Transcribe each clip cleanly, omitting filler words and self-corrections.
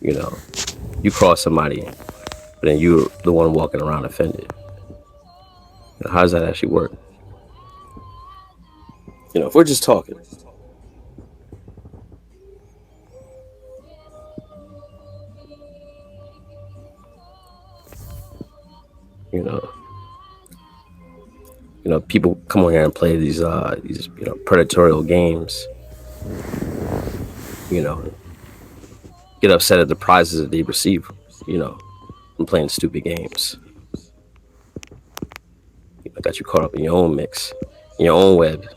You know, you cross somebody, but then you're the one walking around offended. How does that actually work? If we're just talking, you know, people come on here and play these predatorial games. You know, get upset at the prizes that they receive. You know, from playing stupid games. Got you caught up in your own mix, in your own web.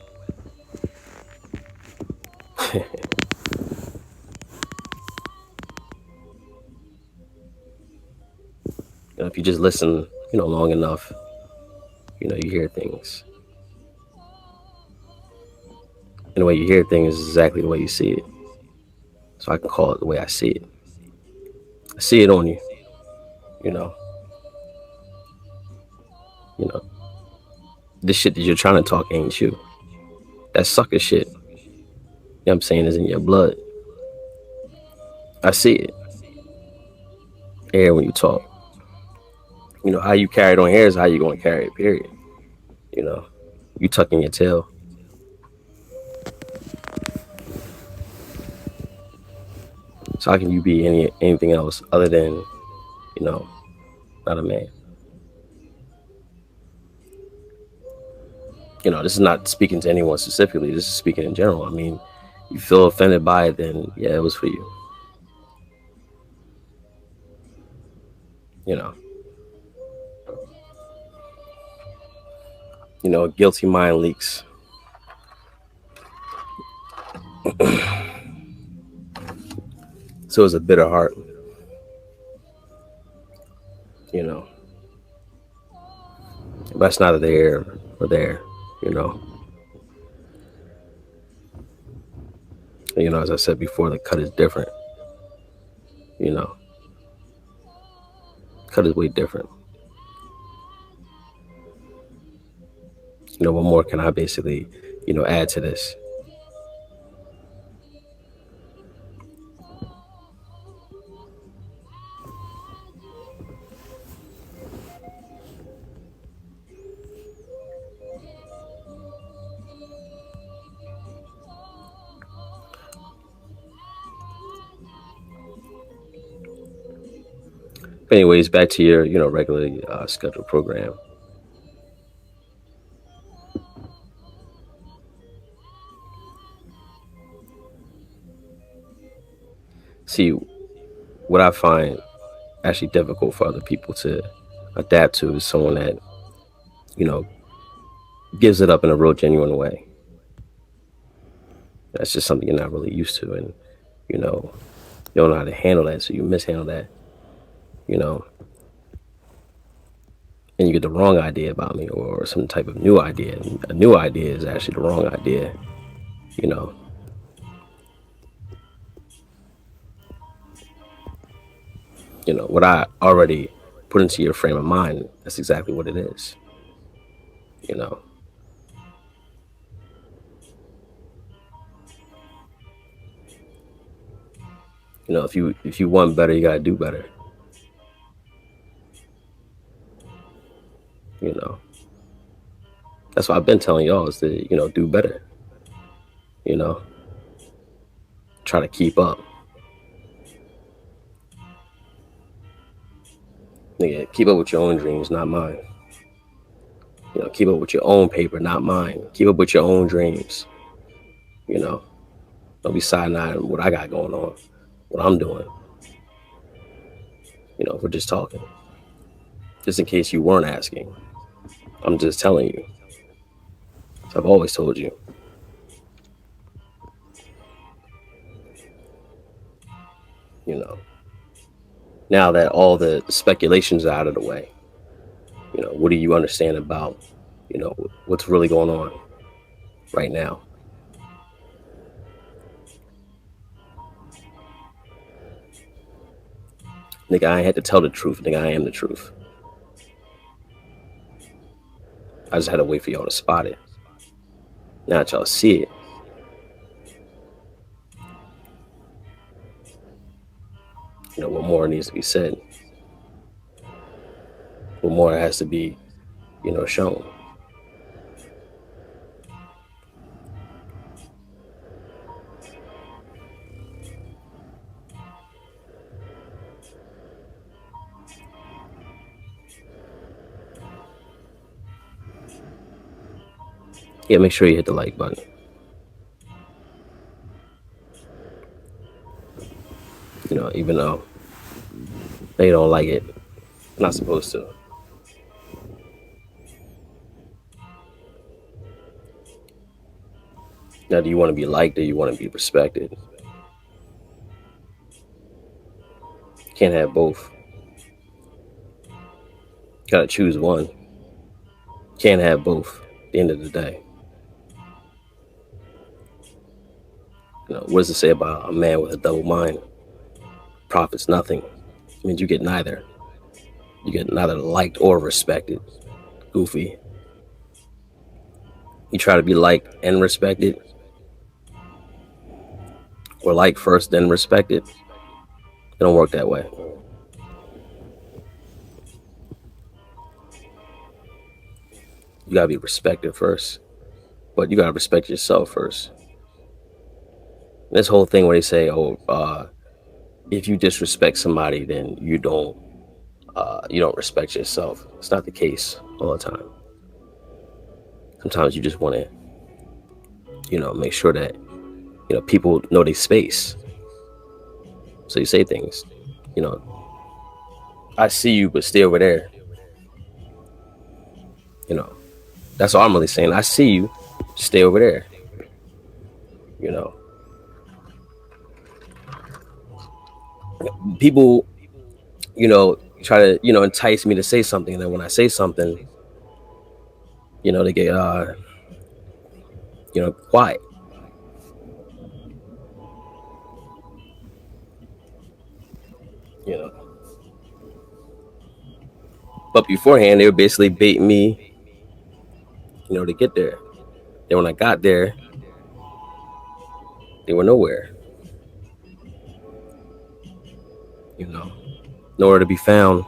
If you just listen, long enough, you hear things. And the way you hear things is exactly the way you see it. So I can call it the way I see it. I see it on you. You know, you know, this shit that you're trying to talk ain't you. That sucker shit. You know what I'm saying is in your blood. I see it. Air when you talk. How you carry it on here is how you gonna carry it, period. You know, you tucking your tail. So how can you be anything else other than, not a man? This is not speaking to anyone specifically. This is speaking in general. I mean, you feel offended by it, then yeah, it was for you. You know. A guilty mind leaks. So it's a bitter heart. But that's neither there or there. As I said before, the cut is different. Cut is way different. What more can I basically, add to this? Anyways, back to your, regularly scheduled program. See, what I find actually difficult for other people to adapt to is someone that, gives it up in a real genuine way. That's just something you're not really used to, and you don't know how to handle that, so you mishandle that, and you get the wrong idea about me or some type of new idea. And a new idea is actually the wrong idea, you know. What I already put into your frame of mind, that's exactly what it is. You know. If you want better, you gotta do better. You know. That's what I've been telling y'all is to, do better. Try to keep up. Nigga, keep up with your own dreams, not mine. Keep up with your own paper, not mine. Keep up with your own dreams. Don't be side-eyeing what I got going on, what I'm doing. If we're just talking. Just in case you weren't asking. I'm just telling you. So I've always told you. Now that all the speculations are out of the way, what do you understand about, what's really going on right now? Nigga, I ain't had to tell the truth. Nigga, I am the truth. I just had to wait for y'all to spot it. Now that y'all see it, What more needs to be said, what more has to be, shown. Yeah, make sure you hit the like button. Even though they don't like it, not supposed to. Now, do you want to be liked or you want to be respected? Can't have both. Gotta choose one. Can't have both at the end of the day. What does it say about a man with a double mind? Profits nothing. It means you get neither. You get neither liked or respected. Goofy. You try to be liked and respected, or liked first then respected. It don't work that way. You gotta be respected first, but you gotta respect yourself first. This whole thing where they say, if you disrespect somebody, then you don't respect yourself. It's not the case all the time. Sometimes you just want to, make sure that people know their space. So you say things, I see you, but stay over there. That's all I'm really saying. I see you, stay over there. People, try to, entice me to say something. And then when I say something, they get, quiet. But beforehand, they would basically bait me, to get there. Then when I got there, they were nowhere. Nowhere to be found.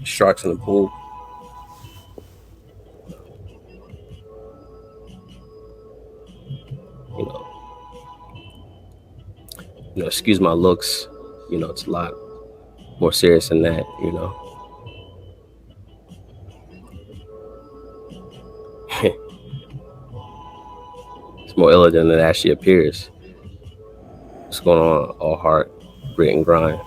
Sharks in the pool. Excuse my looks. It's a lot more serious than that. It's more iller than it actually appears. What's going on? All heart, grit and grind.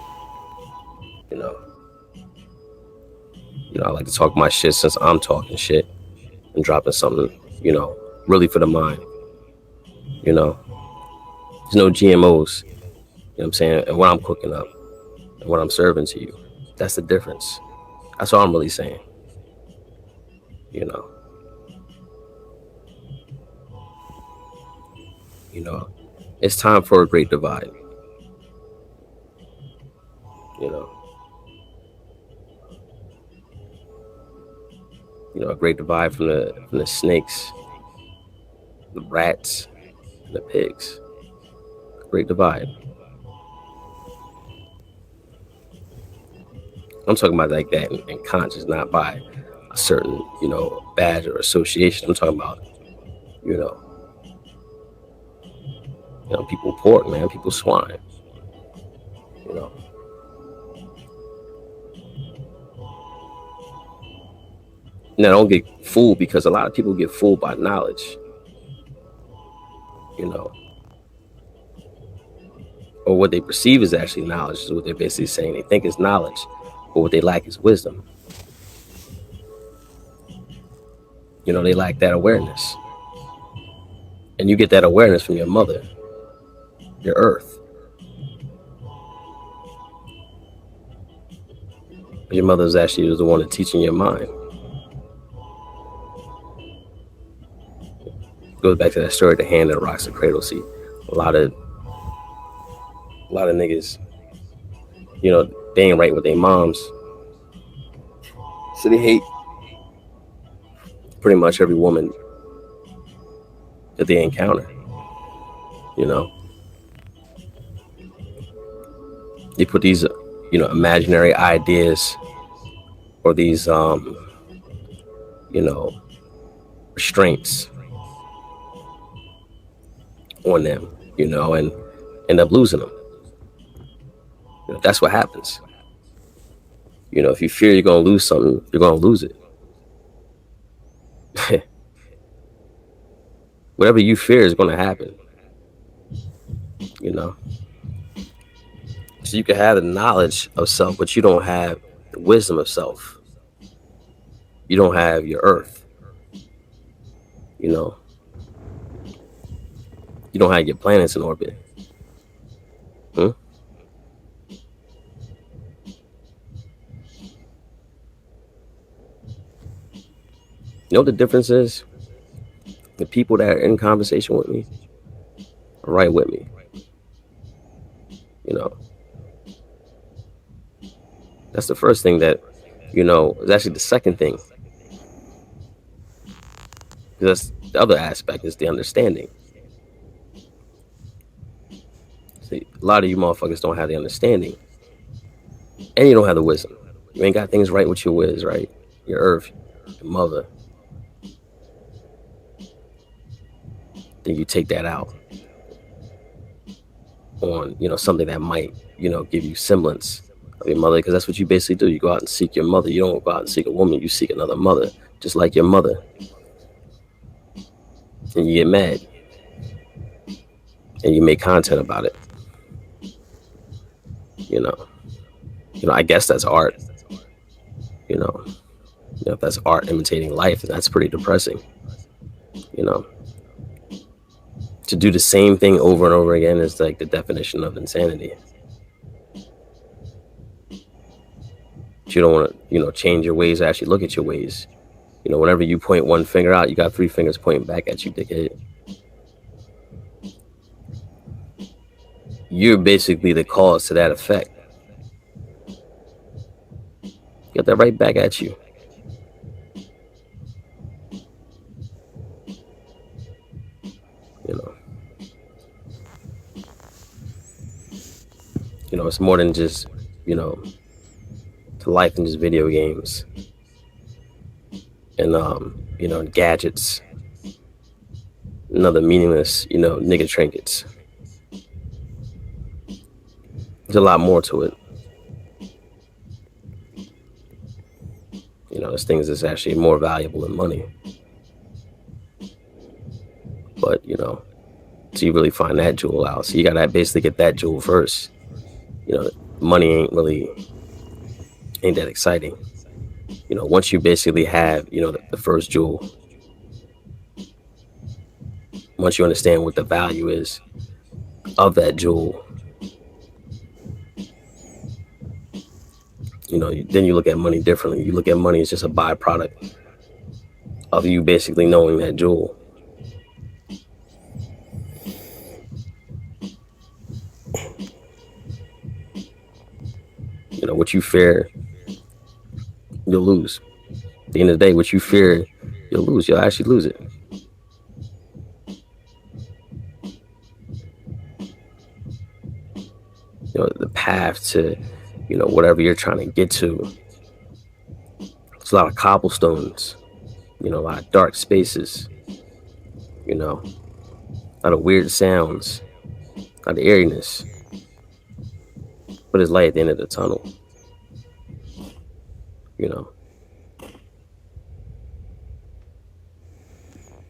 I like to talk my shit since I'm talking shit and dropping something, really for the mind. There's no GMOs. You know what I'm saying? And what I'm cooking up and what I'm serving to you. That's the difference. That's all I'm really saying. It's time for a great divide. A great divide from the snakes, the rats, and the pigs. Great divide. I'm talking about like that in conscious, not by a certain, badge or association. I'm talking about, people pork, man, people swine. Now, don't get fooled, because a lot of people get fooled by knowledge, or what they perceive as actually knowledge is what they're basically saying. They think it's knowledge, but what they lack is wisdom. They lack that awareness. And you get that awareness from your mother, your earth. Your mother is actually the one that's teaching your mind. Goes back to that story, the hand that rocks the cradle. See, a lot of niggas, they ain't right with their moms, so they hate pretty much every woman that they encounter. You know, they put these, imaginary ideas or these, you know, restraints on them, and end up losing them. That's what happens. If you fear you're going to lose something, you're going to lose it. Whatever you fear is going to happen. So you can have the knowledge of self, but you don't have the wisdom of self. You don't have your earth. You don't have your planets in orbit. You know what the difference is? The people that are in conversation with me are right with me. That's the first thing that, is actually the second thing. Because that's the other aspect, is the understanding. See, a lot of you motherfuckers don't have the understanding. And you don't have the wisdom. You ain't got things right with your whiz, right? Your earth, your mother. Then you take that out on, something that might, give you semblance of your mother, because that's what you basically do. You go out and seek your mother. You don't go out and seek a woman. You seek another mother, just like your mother. And you get mad. And you make content about it. I guess that's art. If that's art imitating life, then that's pretty depressing. To do the same thing over and over again is like the definition of insanity. But you don't want to, change your ways, actually look at your ways. Whenever you point one finger out, you got three fingers pointing back at you, dickhead. You're basically the cause to that effect. Get that right back at you. It's more than just, to life than just video games and, gadgets and other meaningless, nigga trinkets. There's a lot more to it. There's things that's actually more valuable than money. But, so you really find that jewel out. So you got to basically get that jewel first. Money ain't that exciting. Once you basically have, the first jewel, once you understand what the value is of that jewel, then you look at money differently. You look at money as just a byproduct of you basically knowing that jewel. What you fear, you'll lose. At the end of the day, what you fear, you'll lose. You'll actually lose it. The path to, whatever you're trying to get to. It's a lot of cobblestones, a lot of dark spaces, a lot of weird sounds, a lot of eeriness. But there's light at the end of the tunnel.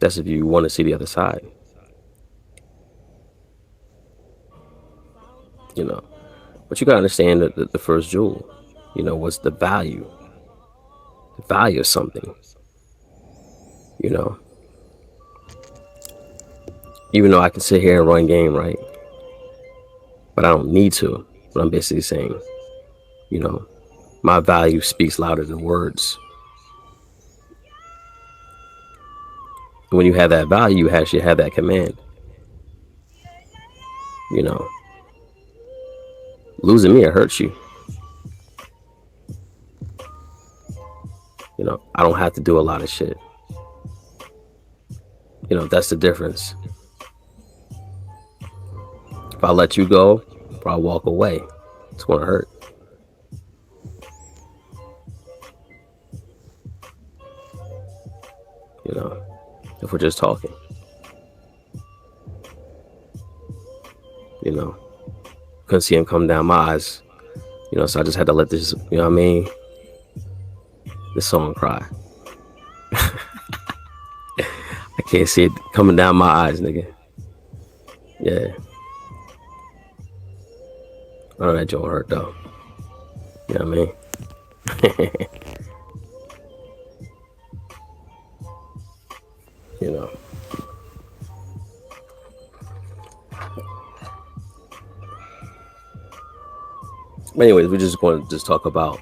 That's if you want to see the other side. But you gotta understand that the first jewel, what's the value? The value of something. Even though I can sit here and run game, right? But I don't need to. But I'm basically saying, my value speaks louder than words. When you have that value, you actually have that command. Losing me, it hurts you. I don't have to do a lot of shit. That's the difference. If I let you go or I walk away, it's going to hurt. If we're just talking, couldn't see him come down my eyes, so I just had to let this, this song cry. I can't see it coming down my eyes, nigga. Yeah. I know that joint hurt, though. You know what I mean? you know. Anyways, we're just going to just talk about,